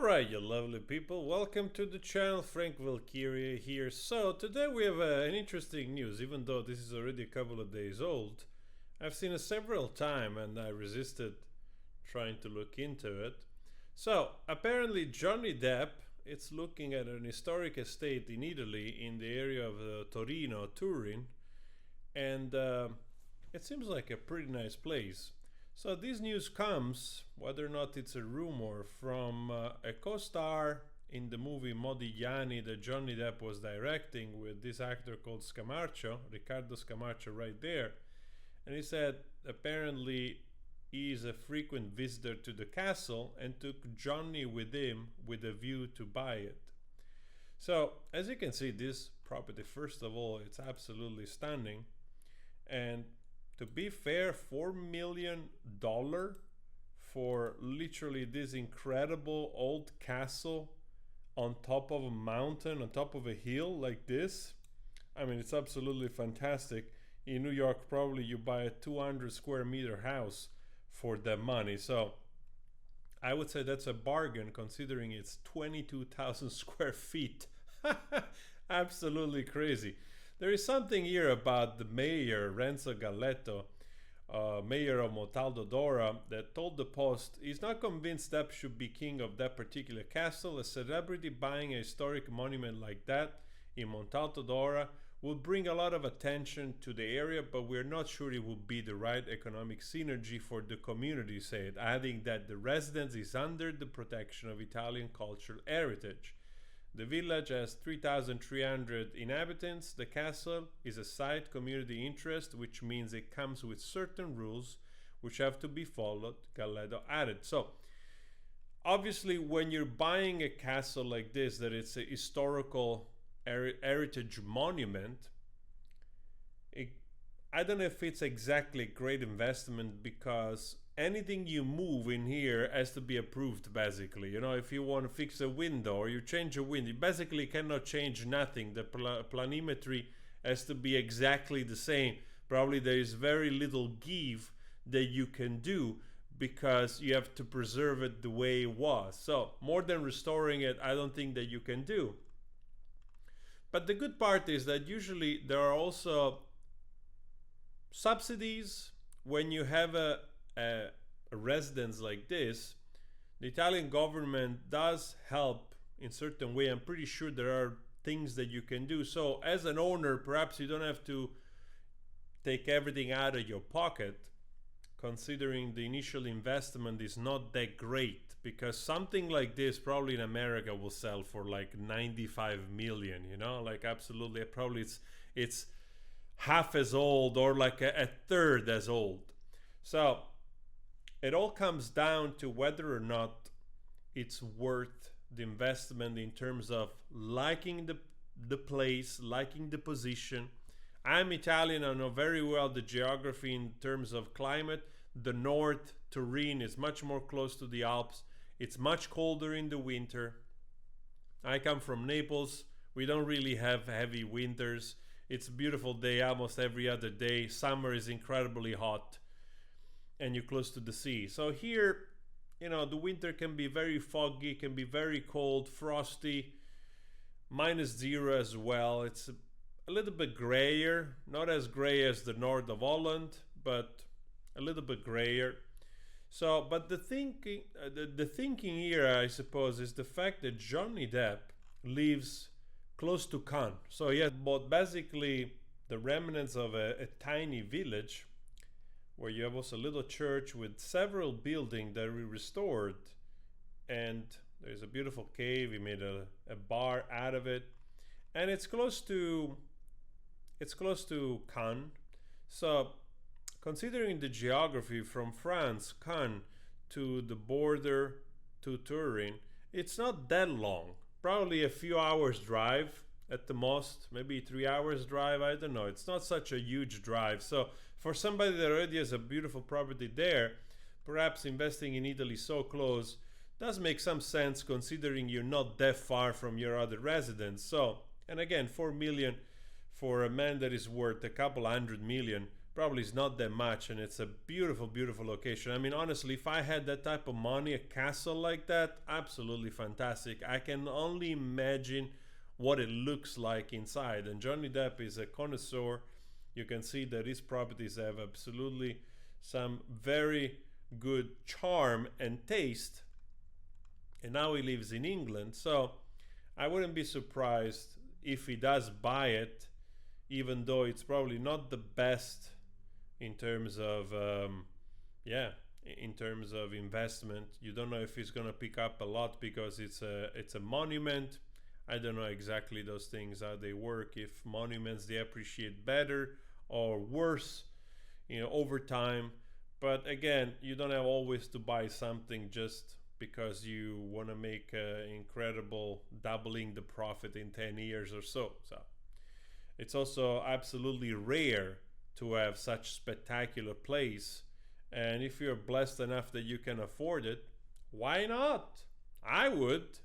Alright, you lovely people, welcome to the channel. FrankValchiria here. So today we have an interesting news, even though this is already a couple of days old. I've seen it several times and I resisted trying to look into it. So apparently Johnny Depp is looking at an historic estate in Italy in the area of Torino, Turin, and it seems like a pretty nice place. So this news comes, whether or not it's a rumor, from a co-star in the movie Modigliani that Johnny Depp was directing with this actor called Scamarcio, Riccardo Scamarcio right there. And he said apparently he is a frequent visitor to the castle and took Johnny with him with a view to buy it. So as you can see, this property, first of all, it's absolutely stunning. And to be fair, $4 million for literally this incredible old castle on top of a mountain, on top of a hill like this. I mean, it's absolutely fantastic. In New York, probably you buy a 200 square meter house for that money. So I would say that's a bargain considering it's 22,000 square feet. Absolutely crazy. There is something here about the mayor, Renzo Galletto, mayor of Montaldo d'Oro, that told the Post he's not convinced Depp should be king of that particular castle. A celebrity buying a historic monument like that in Montaldo d'Oro would bring a lot of attention to the area, but we're not sure it would be the right economic synergy for the community, said, adding that the residence is under the protection of Italian cultural heritage. The village has 3,300 inhabitants. The castle is a site community interest, which means it comes with certain rules which have to be followed, Galletto added. So, obviously, when you're buying a castle like this, that it's a historical heritage monument, I don't know if it's exactly a great investment, because anything you move in here has to be approved, basically. You know, if you want to fix a window or you change a window, you basically cannot change nothing. The planimetry has to be exactly the same. Probably there is very little give that you can do because you have to preserve it the way it was. So more than restoring it, I don't think that you can do. But the good part is that usually there are also subsidies when you have a residence like this. The Italian government does help in certain way. I'm pretty sure there are things that you can do. So as an owner, perhaps you don't have to take everything out of your pocket, considering the initial investment is not that great, because something like this probably in America will sell for like 95 million, you know, like absolutely, probably it's half as old or like a third as old. So it all comes down to whether or not it's worth the investment in terms of liking the place, liking the position. I'm Italian, I know very well the geography in terms of climate. The north, Turin, is much more close to the Alps. It's much colder in the winter. I come from Naples. We don't really have heavy winters. It's a beautiful day almost every other day. Summer is incredibly hot, and you're close to the sea. So here, you know, the winter can be very foggy, can be very cold, frosty, -0 as well. It's a little bit grayer, not as gray as the north of Holland, but a little bit grayer. So, but the thinking here, I suppose, is the fact that Johnny Depp lives close to Cannes. So he has bought basically the remnants of a tiny village where you have also a little church with several buildings that we restored, and there's a beautiful cave. He made a bar out of it, and it's close to Cannes. So considering the geography from France, Cannes, to the border to Turin, it's not that long. Probably a few hours drive at the most, maybe 3 hours drive, I don't know. It's not such a huge drive. So for somebody that already has a beautiful property there, perhaps investing in Italy so close does make some sense, considering you're not that far from your other residence. So, and again, 4 million for a man that is worth a couple hundred million, probably is not that much, and it's a beautiful, beautiful location. I mean, honestly, if I had that type of money, a castle like that, absolutely fantastic. I can only imagine what it looks like inside. And Johnny Depp is a connoisseur. You can see that his properties have absolutely some very good charm and taste. And now he lives in England, so I wouldn't be surprised if he does buy it, even though it's probably not the best in terms of in terms of investment. You don't know if he's gonna pick up a lot because it's a monument. I don't know exactly those things, how they work, if monuments they appreciate better or worse, over time. But again, you don't have always to buy something just because you want to make incredible doubling the profit in 10 years or so. So it's also absolutely rare to have such spectacular place, and if you're blessed enough that you can afford it, why not? I would.